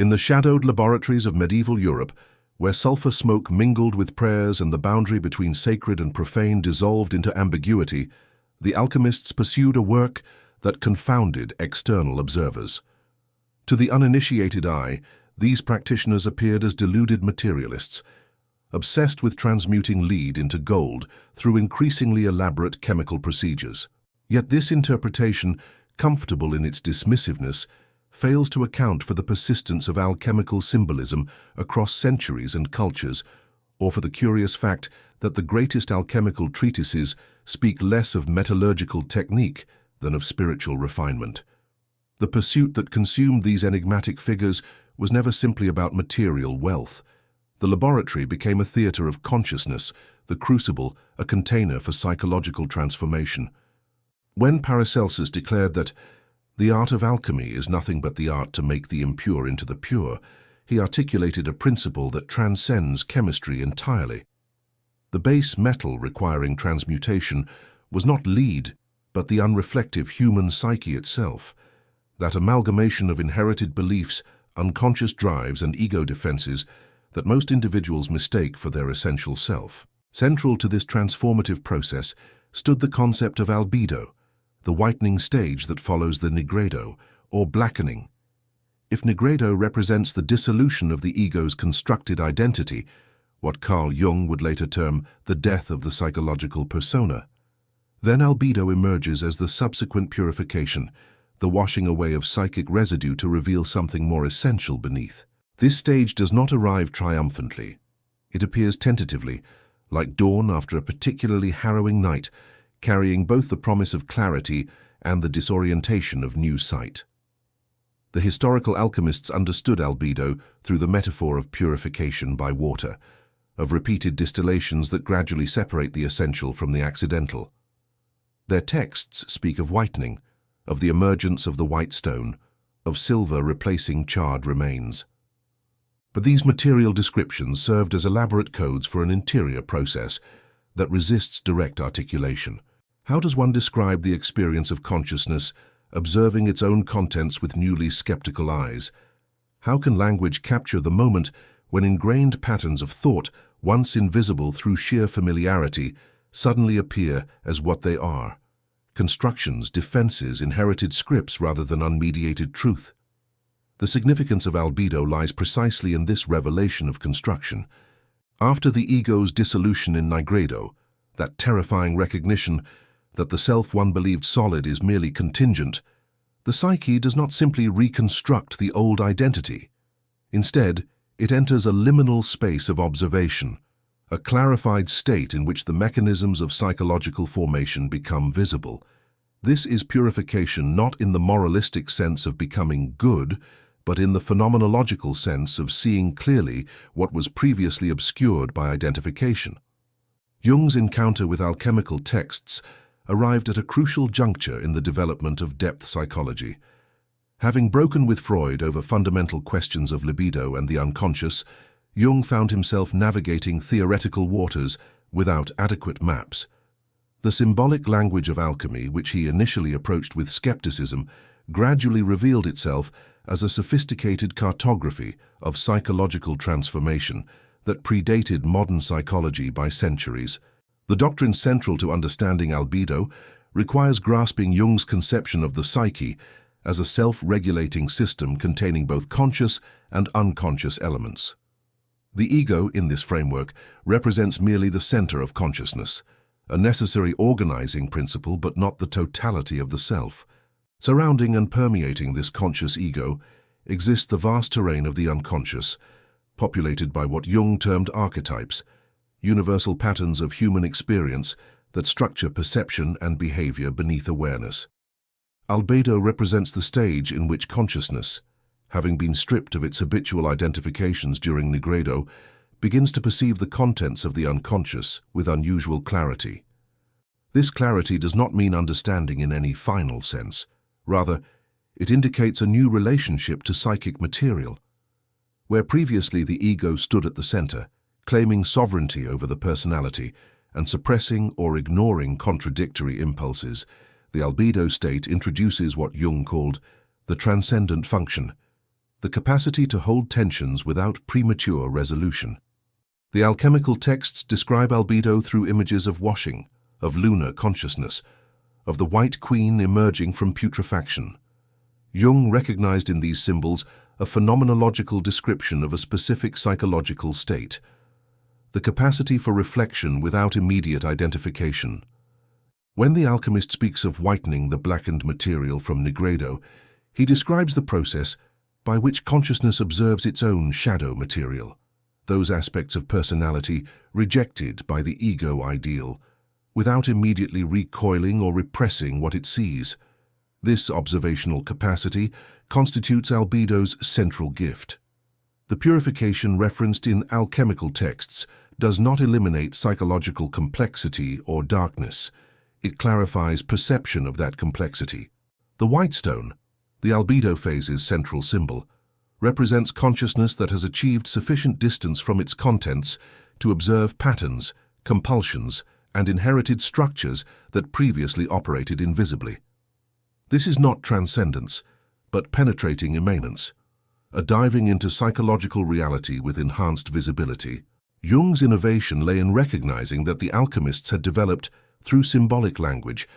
In the shadowed laboratories of medieval Europe, where sulfur smoke mingled with prayers and the boundary between sacred and profane dissolved into ambiguity, the alchemists pursued a work that confounded external observers. To the uninitiated eye, these practitioners appeared as deluded materialists, obsessed with transmuting lead into gold through increasingly elaborate chemical procedures. Yet this interpretation, comfortable in its dismissiveness, fails to account for the persistence of alchemical symbolism across centuries and cultures, or for the curious fact that the greatest alchemical treatises speak less of metallurgical technique than of spiritual refinement. The pursuit that consumed these enigmatic figures was never simply about material wealth. The laboratory became a theater of consciousness, the crucible a container for psychological transformation. When Paracelsus declared that the art of alchemy is nothing but the art to make the impure into the pure, he articulated a principle that transcends chemistry entirely. The base metal requiring transmutation was not lead, but the unreflective human psyche itself, that amalgamation of inherited beliefs, unconscious drives, and ego defenses that most individuals mistake for their essential self. Central to this transformative process stood the concept of albedo, the whitening stage that follows the nigredo, or blackening. If nigredo represents the dissolution of the ego's constructed identity, what Carl Jung would later term the death of the psychological persona, then albedo emerges as the subsequent purification, the washing away of psychic residue to reveal something more essential beneath. This stage does not arrive triumphantly. It appears tentatively, like dawn after a particularly harrowing night, carrying both the promise of clarity and the disorientation of new sight. The historical alchemists understood albedo through the metaphor of purification by water, of repeated distillations that gradually separate the essential from the accidental. Their texts speak of whitening, of the emergence of the white stone, of silver replacing charred remains. But these material descriptions served as elaborate codes for an interior process that resists direct articulation. How does one describe the experience of consciousness, observing its own contents with newly skeptical eyes? How can language capture the moment when ingrained patterns of thought, once invisible through sheer familiarity, suddenly appear as what they are? Constructions, defenses, inherited scripts rather than unmediated truth. The significance of albedo lies precisely in this revelation of construction. After the ego's dissolution in nigredo, that terrifying recognition that the self one believed solid is merely contingent, the psyche does not simply reconstruct the old identity. Instead, it enters a liminal space of observation, a clarified state in which the mechanisms of psychological formation become visible. This is purification not in the moralistic sense of becoming good, but in the phenomenological sense of seeing clearly what was previously obscured by identification. Jung's encounter with alchemical texts arrived at a crucial juncture in the development of depth psychology. Having broken with Freud over fundamental questions of libido and the unconscious, Jung found himself navigating theoretical waters without adequate maps. The symbolic language of alchemy, which he initially approached with skepticism, gradually revealed itself as a sophisticated cartography of psychological transformation that predated modern psychology by centuries. The doctrine central to understanding albedo requires grasping Jung's conception of the psyche as a self-regulating system containing both conscious and unconscious elements. The ego, in this framework, represents merely the center of consciousness, a necessary organizing principle but not the totality of the self. Surrounding and permeating this conscious ego exists the vast terrain of the unconscious, populated by what Jung termed archetypes, universal patterns of human experience that structure perception and behavior beneath awareness. Albedo represents the stage in which consciousness, having been stripped of its habitual identifications during nigredo, begins to perceive the contents of the unconscious with unusual clarity. This clarity does not mean understanding in any final sense. Rather, it indicates a new relationship to psychic material. Where previously the ego stood at the center, claiming sovereignty over the personality and suppressing or ignoring contradictory impulses, the albedo state introduces what Jung called the transcendent function, the capacity to hold tensions without premature resolution. The alchemical texts describe albedo through images of washing, of lunar consciousness, of the White Queen emerging from putrefaction. Jung recognized in these symbols a phenomenological description of a specific psychological state, the capacity for reflection without immediate identification. When the alchemist speaks of whitening the blackened material from nigredo, he describes the process by which consciousness observes its own shadow material, those aspects of personality rejected by the ego ideal, without immediately recoiling or repressing what it sees. This observational capacity constitutes albedo's central gift. The purification referenced in alchemical texts does not eliminate psychological complexity or darkness. It clarifies perception of that complexity. The white stone, the albedo phase's central symbol, represents consciousness that has achieved sufficient distance from its contents to observe patterns, compulsions, and inherited structures that previously operated invisibly. This is not transcendence, but penetrating immanence, a diving into psychological reality with enhanced visibility. Jung's innovation lay in recognizing that the alchemists had developed, through symbolic language,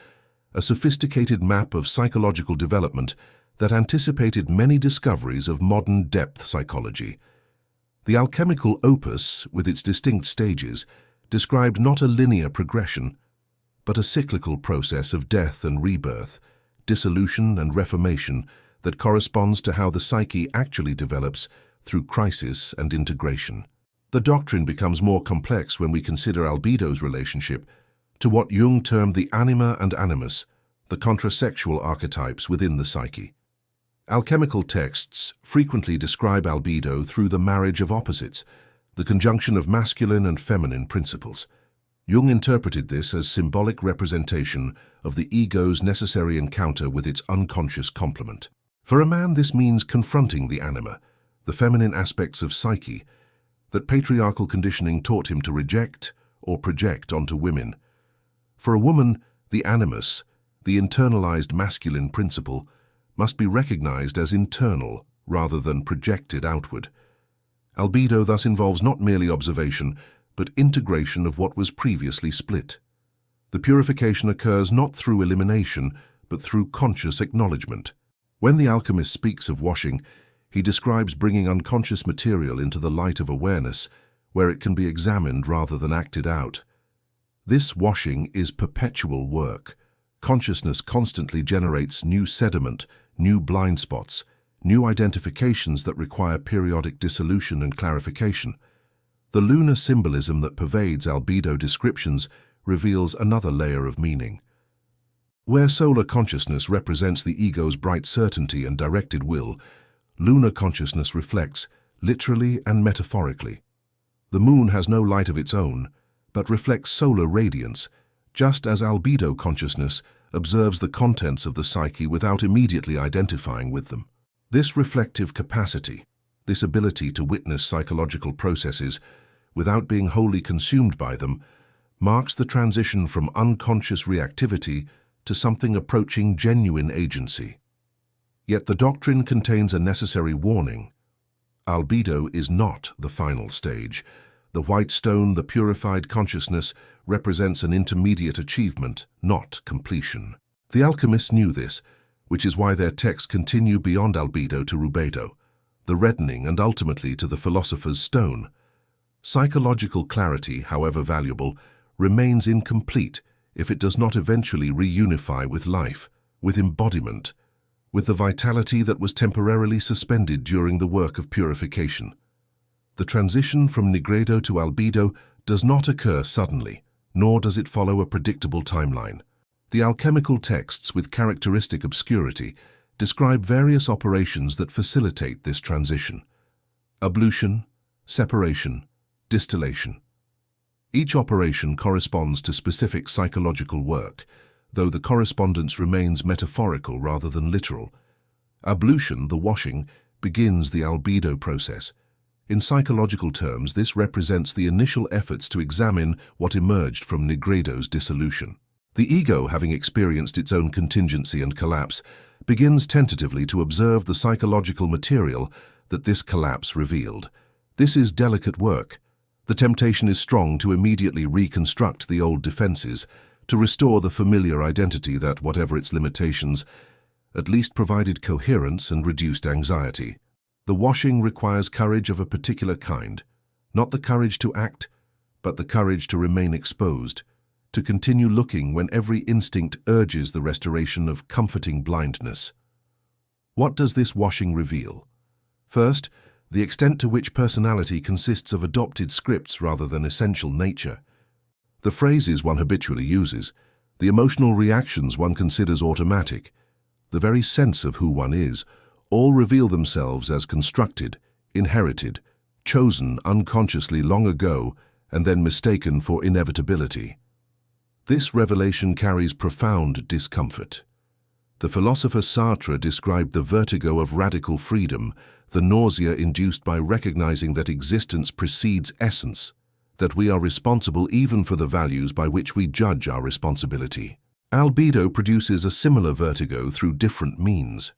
a sophisticated map of psychological development that anticipated many discoveries of modern depth psychology. The alchemical opus, with its distinct stages, described not a linear progression, but a cyclical process of death and rebirth, dissolution and reformation that corresponds to how the psyche actually develops through crisis and integration. The doctrine becomes more complex when we consider albedo's relationship to what Jung termed the anima and animus, the contrasexual archetypes within the psyche. Alchemical texts frequently describe albedo through the marriage of opposites, the conjunction of masculine and feminine principles. Jung interpreted this as symbolic representation of the ego's necessary encounter with its unconscious complement. For a man, this means confronting the anima, the feminine aspects of psyche, that patriarchal conditioning taught him to reject or project onto women. For a woman, the animus, the internalized masculine principle, must be recognized as internal rather than projected outward. Albedo thus involves not merely observation, but integration of what was previously split. The purification occurs not through elimination, but through conscious acknowledgement. When the alchemist speaks of washing, he describes bringing unconscious material into the light of awareness, where it can be examined rather than acted out. This washing is perpetual work. Consciousness constantly generates new sediment, new blind spots, new identifications that require periodic dissolution and clarification. The lunar symbolism that pervades albedo descriptions reveals another layer of meaning. Where solar consciousness represents the ego's bright certainty and directed will, lunar consciousness reflects, literally and metaphorically. The moon has no light of its own, but reflects solar radiance, just as albedo consciousness observes the contents of the psyche without immediately identifying with them. This reflective capacity, this ability to witness psychological processes without being wholly consumed by them, marks the transition from unconscious reactivity to something approaching genuine agency. Yet the doctrine contains a necessary warning. Albedo is not the final stage. The white stone, the purified consciousness, represents an intermediate achievement, not completion. The alchemists knew this, which is why their texts continue beyond albedo to rubedo, the reddening, and ultimately to the philosopher's stone. Psychological clarity, however valuable, remains incomplete if it does not eventually reunify with life, with embodiment, with the vitality that was temporarily suspended during the work of purification. The transition from nigredo to albedo does not occur suddenly, nor does it follow a predictable timeline. The alchemical texts, with characteristic obscurity, describe various operations that facilitate this transition: ablution, separation, distillation. Each operation corresponds to specific psychological work, though the correspondence remains metaphorical rather than literal. Ablution, the washing, begins the albedo process. In psychological terms, this represents the initial efforts to examine what emerged from nigredo's dissolution. The ego, having experienced its own contingency and collapse, begins tentatively to observe the psychological material that this collapse revealed. This is delicate work. The temptation is strong to immediately reconstruct the old defenses, to restore the familiar identity that, whatever its limitations, at least provided coherence and reduced anxiety. The washing requires courage of a particular kind, not the courage to act, but the courage to remain exposed, to continue looking when every instinct urges the restoration of comforting blindness. What does this washing reveal? First, the extent to which personality consists of adopted scripts rather than essential nature. The phrases one habitually uses, the emotional reactions one considers automatic, the very sense of who one is, all reveal themselves as constructed, inherited, chosen unconsciously long ago, and then mistaken for inevitability. This revelation carries profound discomfort. The philosopher Sartre described the vertigo of radical freedom, the nausea induced by recognizing that existence precedes essence, that we are responsible even for the values by which we judge our responsibility. Albedo produces a similar vertigo through different means.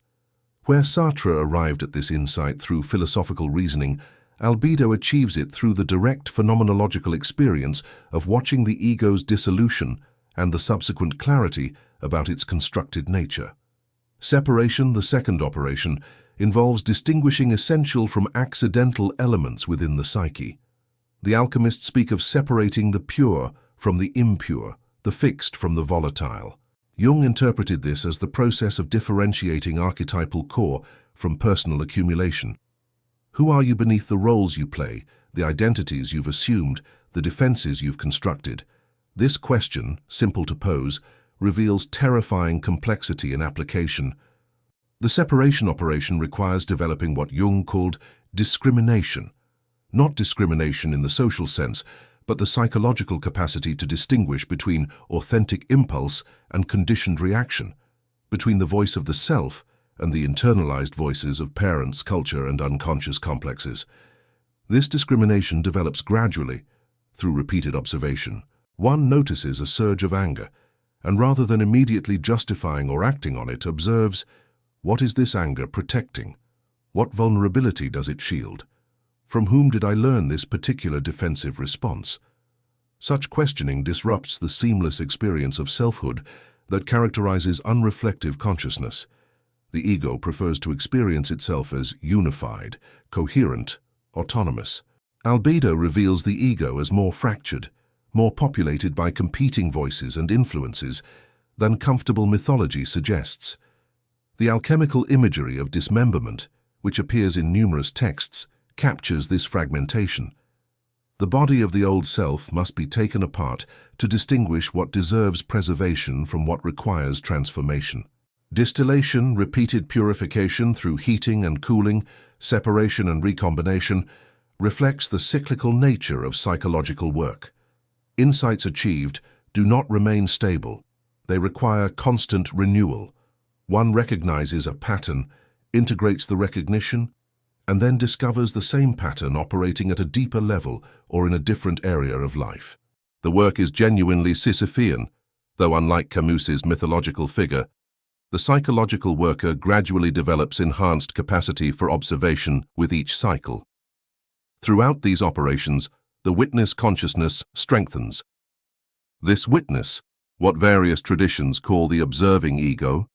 Where Sartre arrived at this insight through philosophical reasoning, Albedo achieves it through the direct phenomenological experience of watching the ego's dissolution and the subsequent clarity about its constructed nature. Separation, the second operation, involves distinguishing essential from accidental elements within the psyche. The alchemists speak of separating the pure from the impure, the fixed from the volatile. Jung interpreted this as the process of differentiating archetypal core from personal accumulation. Who are you beneath the roles you play, the identities you've assumed, the defenses you've constructed? This question, simple to pose, reveals terrifying complexity in application. The separation operation requires developing what Jung called discrimination. Not discrimination in the social sense, but the psychological capacity to distinguish between authentic impulse and conditioned reaction, between the voice of the self and the internalized voices of parents, culture, and unconscious complexes. This discrimination develops gradually, through repeated observation. One notices a surge of anger, and rather than immediately justifying or acting on it, observes, what is this anger protecting? What vulnerability does it shield? From whom did I learn this particular defensive response? Such questioning disrupts the seamless experience of selfhood that characterizes unreflective consciousness. The ego prefers to experience itself as unified, coherent, autonomous. Albedo reveals the ego as more fractured, more populated by competing voices and influences than comfortable mythology suggests. The alchemical imagery of dismemberment, which appears in numerous texts, captures this fragmentation. The body of the old self must be taken apart to distinguish what deserves preservation from what requires transformation. Distillation, repeated purification through heating and cooling, separation and recombination, reflects the cyclical nature of psychological work. Insights achieved do not remain stable. They require constant renewal. One recognizes a pattern, integrates the recognition, and then discovers the same pattern operating at a deeper level or in a different area of life. The work is genuinely Sisyphean, though unlike Camus's mythological figure, the psychological worker gradually develops enhanced capacity for observation with each cycle. Throughout these operations, the witness consciousness strengthens. This witness, what various traditions call the observing ego,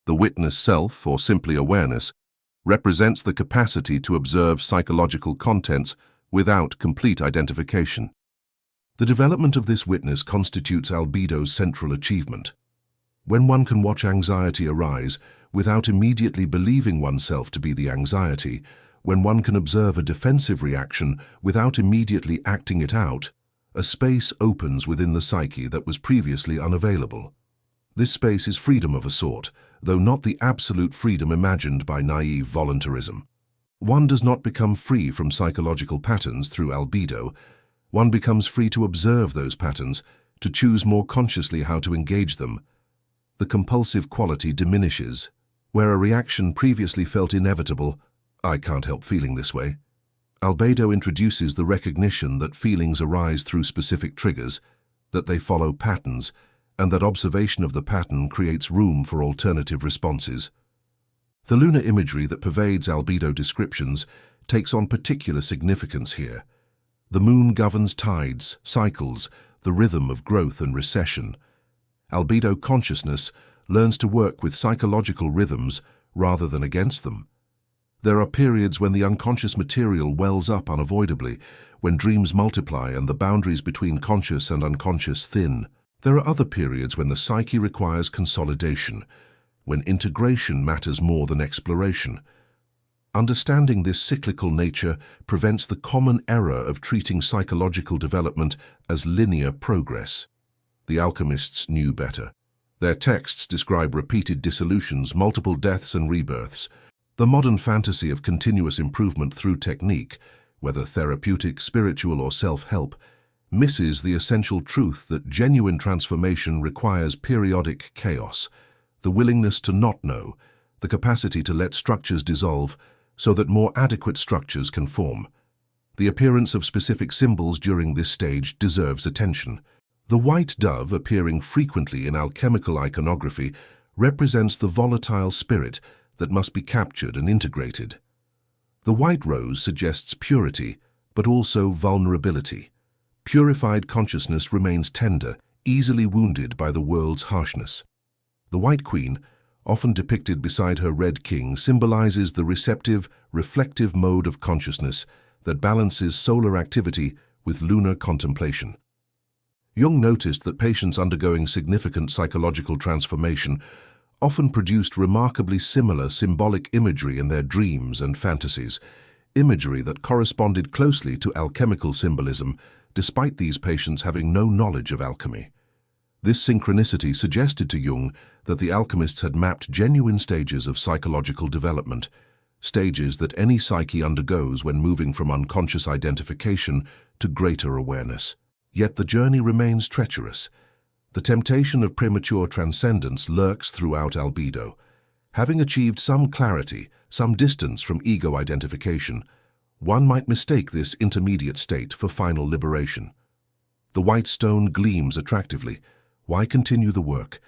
the witness self or simply awareness, represents the capacity to observe psychological contents without complete identification. The development of this witness constitutes Albedo's central achievement. When one can watch anxiety arise without immediately believing oneself to be the anxiety, when one can observe a defensive reaction without immediately acting it out, a space opens within the psyche that was previously unavailable. This space is freedom of a sort, though not the absolute freedom imagined by naive voluntarism. One does not become free from psychological patterns through albedo. One becomes free to observe those patterns, to choose more consciously how to engage them. The compulsive quality diminishes. Where a reaction previously felt inevitable, I can't help feeling this way. Albedo introduces the recognition that feelings arise through specific triggers, that they follow patterns, and that observation of the pattern creates room for alternative responses. The lunar imagery that pervades albedo descriptions takes on particular significance here. The moon governs tides, cycles, the rhythm of growth and recession. Albedo consciousness learns to work with psychological rhythms rather than against them. There are periods when the unconscious material wells up unavoidably, when dreams multiply and the boundaries between conscious and unconscious thin. There are other periods when the psyche requires consolidation, when integration matters more than exploration. Understanding this cyclical nature prevents the common error of treating psychological development as linear progress. The alchemists knew better. Their texts describe repeated dissolutions, multiple deaths and rebirths. The modern fantasy of continuous improvement through technique, whether therapeutic, spiritual or self-help, misses the essential truth that genuine transformation requires periodic chaos, the willingness to not know, the capacity to let structures dissolve so that more adequate structures can form. The appearance of specific symbols during this stage deserves attention. The white dove, appearing frequently in alchemical iconography, represents the volatile spirit that must be captured and integrated. The white rose suggests purity, but also vulnerability. Purified consciousness remains tender, easily wounded by the world's harshness. The white queen, often depicted beside her red king, symbolizes the receptive, reflective mode of consciousness that balances solar activity with lunar contemplation. Jung noticed that patients undergoing significant psychological transformation often produced remarkably similar symbolic imagery in their dreams and fantasies, imagery that corresponded closely to alchemical symbolism, despite these patients having no knowledge of alchemy. This synchronicity suggested to Jung that the alchemists had mapped genuine stages of psychological development, stages that any psyche undergoes when moving from unconscious identification to greater awareness. Yet the journey remains treacherous. The temptation of premature transcendence lurks throughout albedo. Having achieved some clarity, some distance from ego identification, one might mistake this intermediate state for final liberation. The white stone gleams attractively. Why continue the work?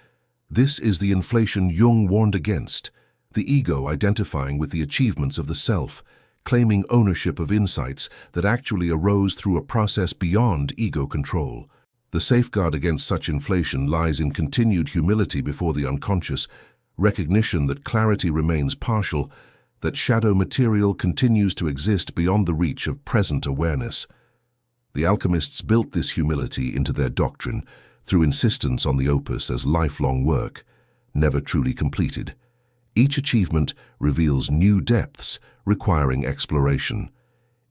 This is the inflation Jung warned against, the ego identifying with the achievements of the self, claiming ownership of insights that actually arose through a process beyond ego control. The safeguard against such inflation lies in continued humility before the unconscious, recognition that clarity remains partial, that shadow material continues to exist beyond the reach of present awareness. The alchemists built this humility into their doctrine through insistence on the opus as lifelong work, never truly completed. Each achievement reveals new depths requiring exploration.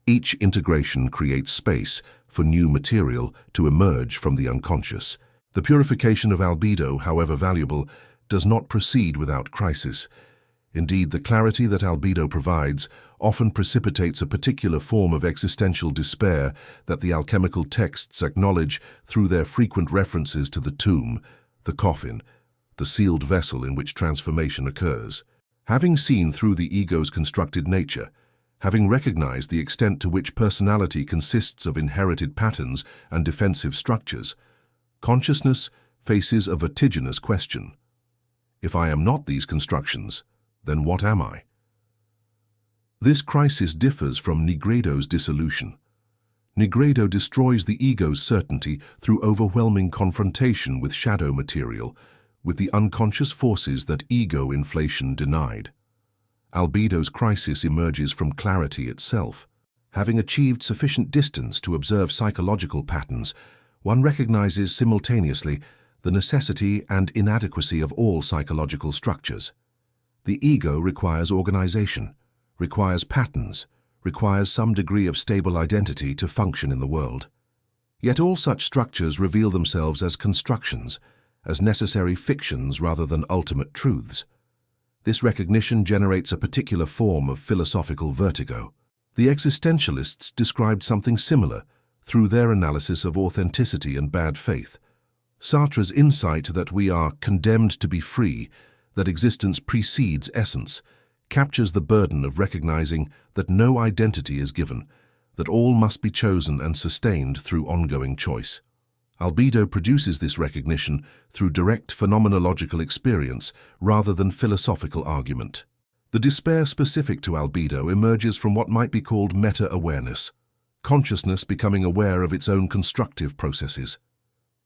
Each integration creates space for new material to emerge from the unconscious. The purification of albedo, however valuable, does not proceed without crisis. Indeed, the clarity that albedo provides often precipitates a particular form of existential despair that the alchemical texts acknowledge through their frequent references to the tomb, the coffin, the sealed vessel in which transformation occurs. Having seen through the ego's constructed nature, having recognized the extent to which personality consists of inherited patterns and defensive structures, consciousness faces a vertiginous question. If I am not these constructions, then what am I? This crisis differs from nigredo's dissolution. Nigredo destroys the ego's certainty through overwhelming confrontation with shadow material, with the unconscious forces that ego inflation denied. Albedo's crisis emerges from clarity itself. Having achieved sufficient distance to observe psychological patterns, one recognizes simultaneously the necessity and inadequacy of all psychological structures. The ego requires organization, requires patterns, requires some degree of stable identity to function in the world. Yet all such structures reveal themselves as constructions, as necessary fictions rather than ultimate truths. This recognition generates a particular form of philosophical vertigo. The existentialists described something similar through their analysis of authenticity and bad faith. Sartre's insight that we are condemned to be free, that existence precedes essence, captures the burden of recognizing that no identity is given, that all must be chosen and sustained through ongoing choice. Albedo produces this recognition through direct phenomenological experience rather than philosophical argument. The despair specific to albedo emerges from what might be called meta-awareness, consciousness becoming aware of its own constructive processes.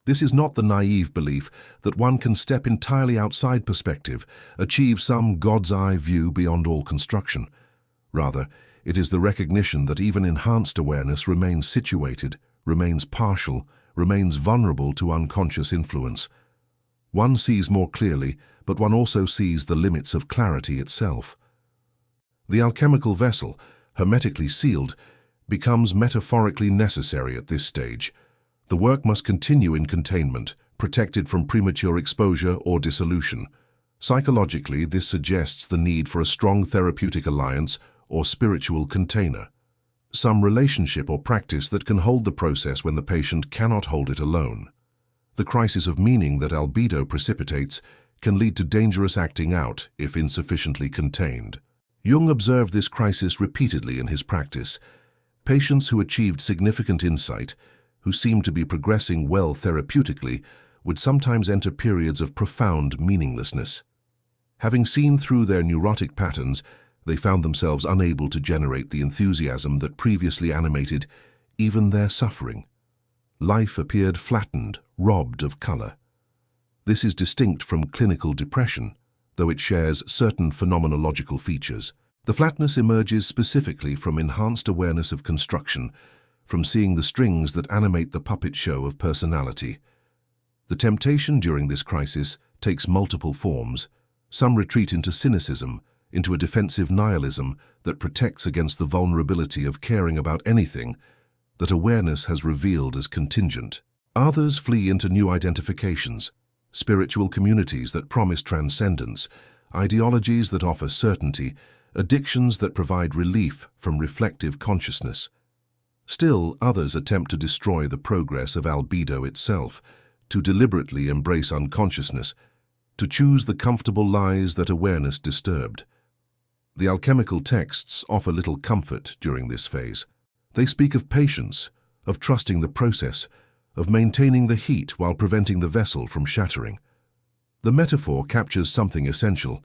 This is not the naive belief that one can step entirely outside perspective, achieve some God's eye view beyond all construction. Rather, it is the recognition that even enhanced awareness remains situated, remains partial, remains vulnerable to unconscious influence. One sees more clearly, but one also sees the limits of clarity itself. The alchemical vessel, hermetically sealed, becomes metaphorically necessary at this stage. The work must continue in containment, protected from premature exposure or dissolution. Psychologically, this suggests the need for a strong therapeutic alliance or spiritual container, some relationship or practice that can hold the process when the patient cannot hold it alone. The crisis of meaning that albedo precipitates can lead to dangerous acting out if insufficiently contained. Jung observed this crisis repeatedly in his practice. Patients who achieved significant insight, who seemed to be progressing well therapeutically, would sometimes enter periods of profound meaninglessness. Having seen through their neurotic patterns, they found themselves unable to generate the enthusiasm that previously animated even their suffering. Life appeared flattened, robbed of color. This is distinct from clinical depression, though it shares certain phenomenological features. The flatness emerges specifically from enhanced awareness of construction, from seeing the strings that animate the puppet show of personality. The temptation during this crisis takes multiple forms. Some retreat into cynicism, into a defensive nihilism that protects against the vulnerability of caring about anything that awareness has revealed as contingent. Others flee into new identifications, spiritual communities that promise transcendence, ideologies that offer certainty, addictions that provide relief from reflective consciousness. Still, others attempt to destroy the progress of albedo itself, to deliberately embrace unconsciousness, to choose the comfortable lies that awareness disturbed. The alchemical texts offer little comfort during this phase. They speak of patience, of trusting the process, of maintaining the heat while preventing the vessel from shattering. The metaphor captures something essential.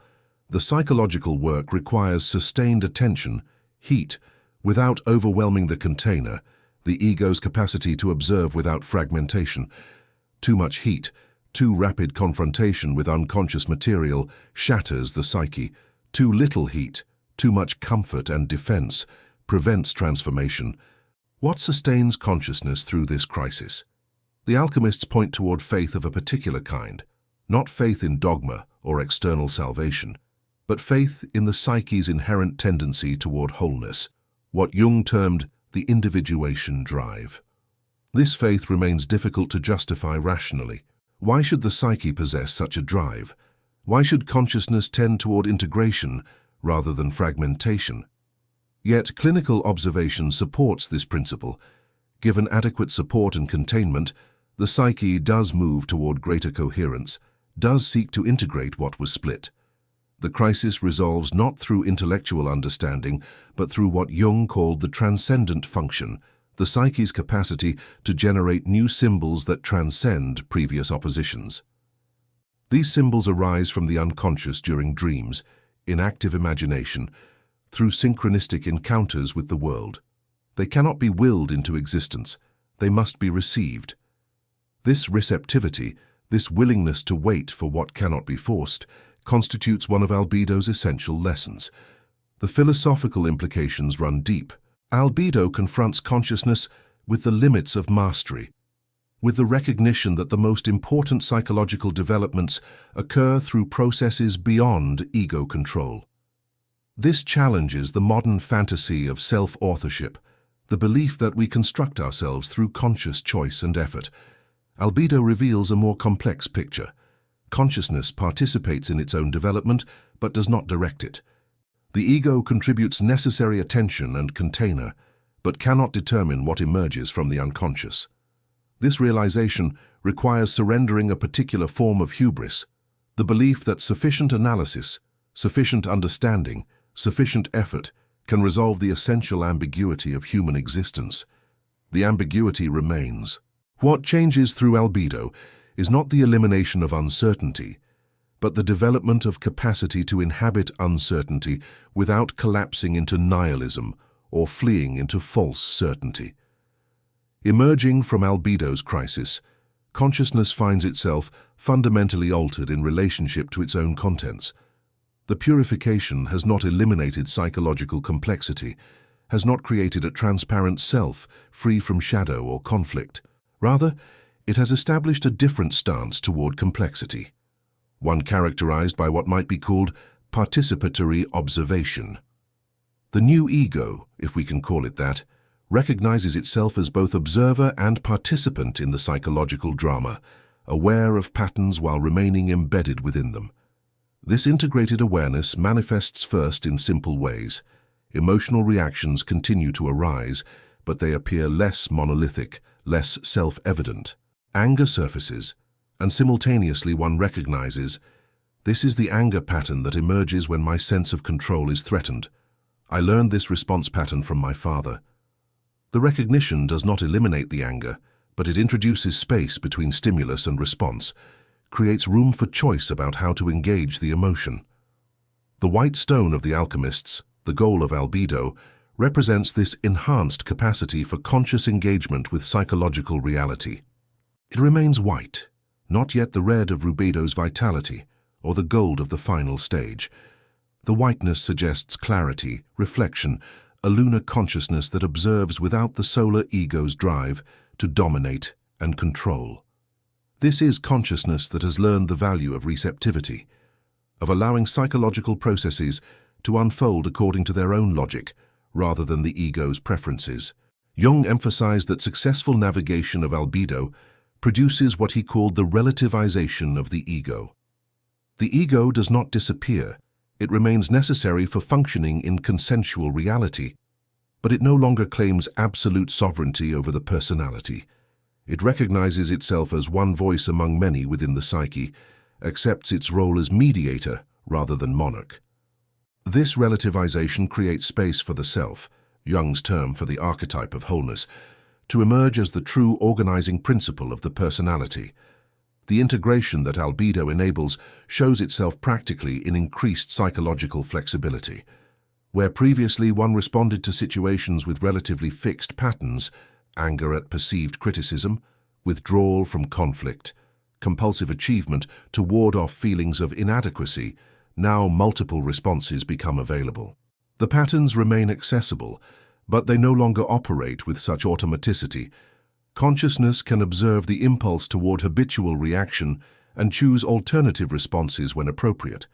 The psychological work requires sustained attention, heat, without overwhelming the container, the ego's capacity to observe without fragmentation. Too much heat, too rapid confrontation with unconscious material shatters the psyche. Too little heat, too much comfort and defense prevents transformation. What sustains consciousness through this crisis? The alchemists point toward faith of a particular kind, not faith in dogma or external salvation, but faith in the psyche's inherent tendency toward wholeness, what Jung termed the individuation drive. This faith remains difficult to justify rationally. Why should the psyche possess such a drive? Why should consciousness tend toward integration rather than fragmentation? Yet clinical observation supports this principle. Given adequate support and containment, the psyche does move toward greater coherence, does seek to integrate what was split. The crisis resolves not through intellectual understanding, but through what Jung called the transcendent function, the psyche's capacity to generate new symbols that transcend previous oppositions. These symbols arise from the unconscious during dreams, in active imagination, through synchronistic encounters with the world. They cannot be willed into existence, they must be received. This receptivity, this willingness to wait for what cannot be forced, constitutes one of albedo's essential lessons. The philosophical implications run deep. Albedo confronts consciousness with the limits of mastery, with the recognition that the most important psychological developments occur through processes beyond ego control. This challenges the modern fantasy of self-authorship, the belief that we construct ourselves through conscious choice and effort. Albedo reveals a more complex picture. Consciousness participates in its own development, but does not direct it. The ego contributes necessary attention and container, but cannot determine what emerges from the unconscious. This realization requires surrendering a particular form of hubris, the belief that sufficient analysis, sufficient understanding, sufficient effort can resolve the essential ambiguity of human existence. The ambiguity remains. What changes through albedo is not the elimination of uncertainty, but the development of capacity to inhabit uncertainty without collapsing into nihilism or fleeing into false certainty. Emerging from Albedo's crisis, consciousness finds itself fundamentally altered in relationship to its own contents. The purification has not eliminated psychological complexity, has not created a transparent self free from shadow or conflict. Rather, it has established a different stance toward complexity, one characterized by what might be called participatory observation. The new ego, if we can call it that, recognizes itself as both observer and participant in the psychological drama, aware of patterns while remaining embedded within them. This integrated awareness manifests first in simple ways. Emotional reactions continue to arise, but they appear less monolithic, less self-evident. Anger surfaces, and simultaneously one recognizes, this is the anger pattern that emerges when my sense of control is threatened. I learned this response pattern from my father. The recognition does not eliminate the anger, but it introduces space between stimulus and response, creates room for choice about how to engage the emotion. The white stone of the alchemists, the goal of Albedo, represents this enhanced capacity for conscious engagement with psychological reality. It remains white, not yet the red of rubedo's vitality, or the gold of the final stage. The whiteness suggests clarity, reflection, a lunar consciousness that observes without the solar ego's drive to dominate and control. This is consciousness that has learned the value of receptivity, of allowing psychological processes to unfold according to their own logic, rather than the ego's preferences. Jung emphasized that successful navigation of Albedo produces what he called the relativization of the ego. The ego does not disappear. It remains necessary for functioning in consensual reality, but it no longer claims absolute sovereignty over the personality. It recognizes itself as one voice among many within the psyche, accepts its role as mediator rather than monarch. This relativization creates space for the self, Jung's term for the archetype of wholeness, to emerge as the true organizing principle of the personality. The integration that Albedo enables shows itself practically in increased psychological flexibility. Where previously one responded to situations with relatively fixed patterns, anger at perceived criticism, withdrawal from conflict, compulsive achievement to ward off feelings of inadequacy, now multiple responses become available. The patterns remain accessible, but they no longer operate with such automaticity. Consciousness can observe the impulse toward habitual reaction and choose alternative responses when appropriate.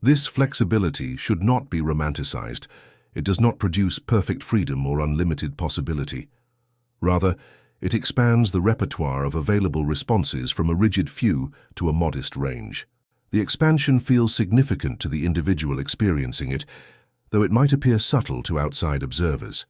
This flexibility should not be romanticized. It does not produce perfect freedom or unlimited possibility. Rather, it expands the repertoire of available responses from a rigid few to a modest range. The expansion feels significant to the individual experiencing it, though it might appear subtle to outside observers.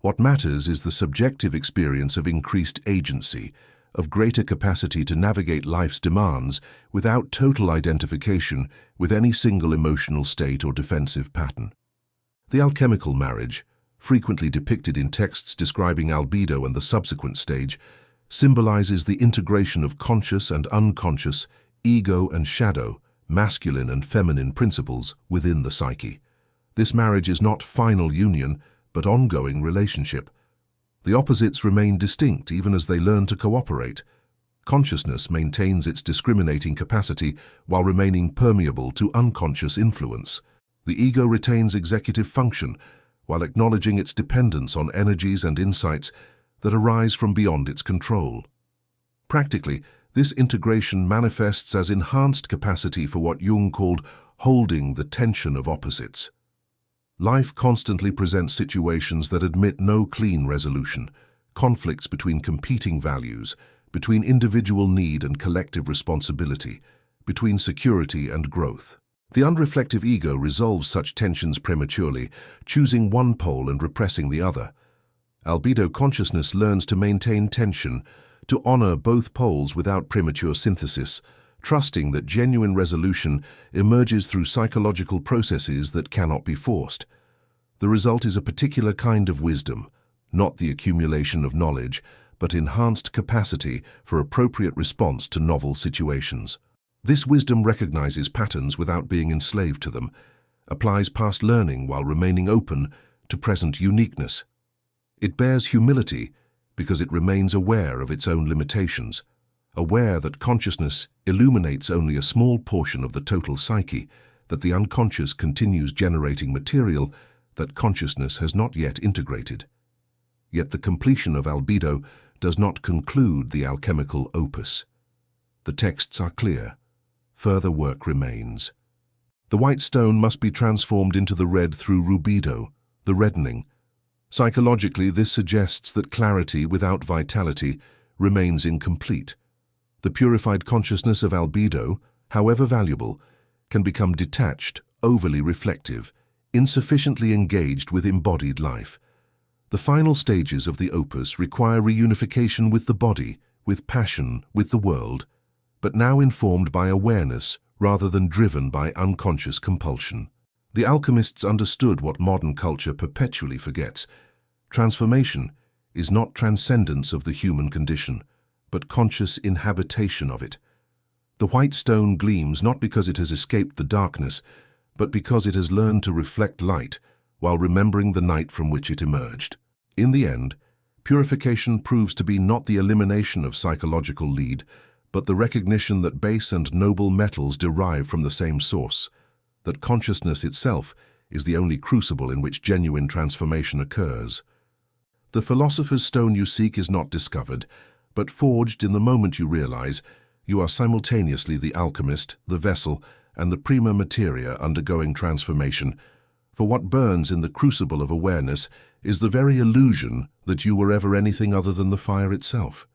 What matters is the subjective experience of increased agency, of greater capacity to navigate life's demands without total identification with any single emotional state or defensive pattern. The alchemical marriage, frequently depicted in texts describing Albedo and the subsequent stage, symbolizes the integration of conscious and unconscious, ego and shadow, masculine and feminine principles within the psyche. This marriage is not final union, but ongoing relationship. The opposites remain distinct even as they learn to cooperate. Consciousness maintains its discriminating capacity while remaining permeable to unconscious influence. The ego retains executive function while acknowledging its dependence on energies and insights that arise from beyond its control. Practically, this integration manifests as enhanced capacity for what Jung called holding the tension of opposites. Life constantly presents situations that admit no clean resolution, conflicts between competing values, between individual need and collective responsibility, between security and growth. The unreflective ego resolves such tensions prematurely, choosing one pole and repressing the other. Albedo consciousness learns to maintain tension, to honor both poles without premature synthesis, trusting that genuine resolution emerges through psychological processes that cannot be forced. The result is a particular kind of wisdom, not the accumulation of knowledge, but enhanced capacity for appropriate response to novel situations. This wisdom recognizes patterns without being enslaved to them, applies past learning while remaining open to present uniqueness. It bears humility because it remains aware of its own limitations, aware that consciousness illuminates only a small portion of the total psyche, that the unconscious continues generating material that consciousness has not yet integrated. Yet the completion of Albedo does not conclude the alchemical opus. The texts are clear. Further work remains. The white stone must be transformed into the red through rubedo, the reddening. Psychologically, this suggests that clarity without vitality remains incomplete. The purified consciousness of albedo, however valuable, can become detached, overly reflective, insufficiently engaged with embodied life. The final stages of the opus require reunification with the body, with passion, with the world, but now informed by awareness rather than driven by unconscious compulsion. The alchemists understood what modern culture perpetually forgets. Transformation is not transcendence of the human condition, but conscious inhabitation of it. The white stone gleams not because it has escaped the darkness, but because it has learned to reflect light while remembering the night from which it emerged. In the end, purification proves to be not the elimination of psychological lead, but the recognition that base and noble metals derive from the same source, that consciousness itself is the only crucible in which genuine transformation occurs. The philosopher's stone you seek is not discovered, but forged in the moment you realize you are simultaneously the alchemist, the vessel, and the prima materia undergoing transformation. For what burns in the crucible of awareness is the very illusion that you were ever anything other than the fire itself.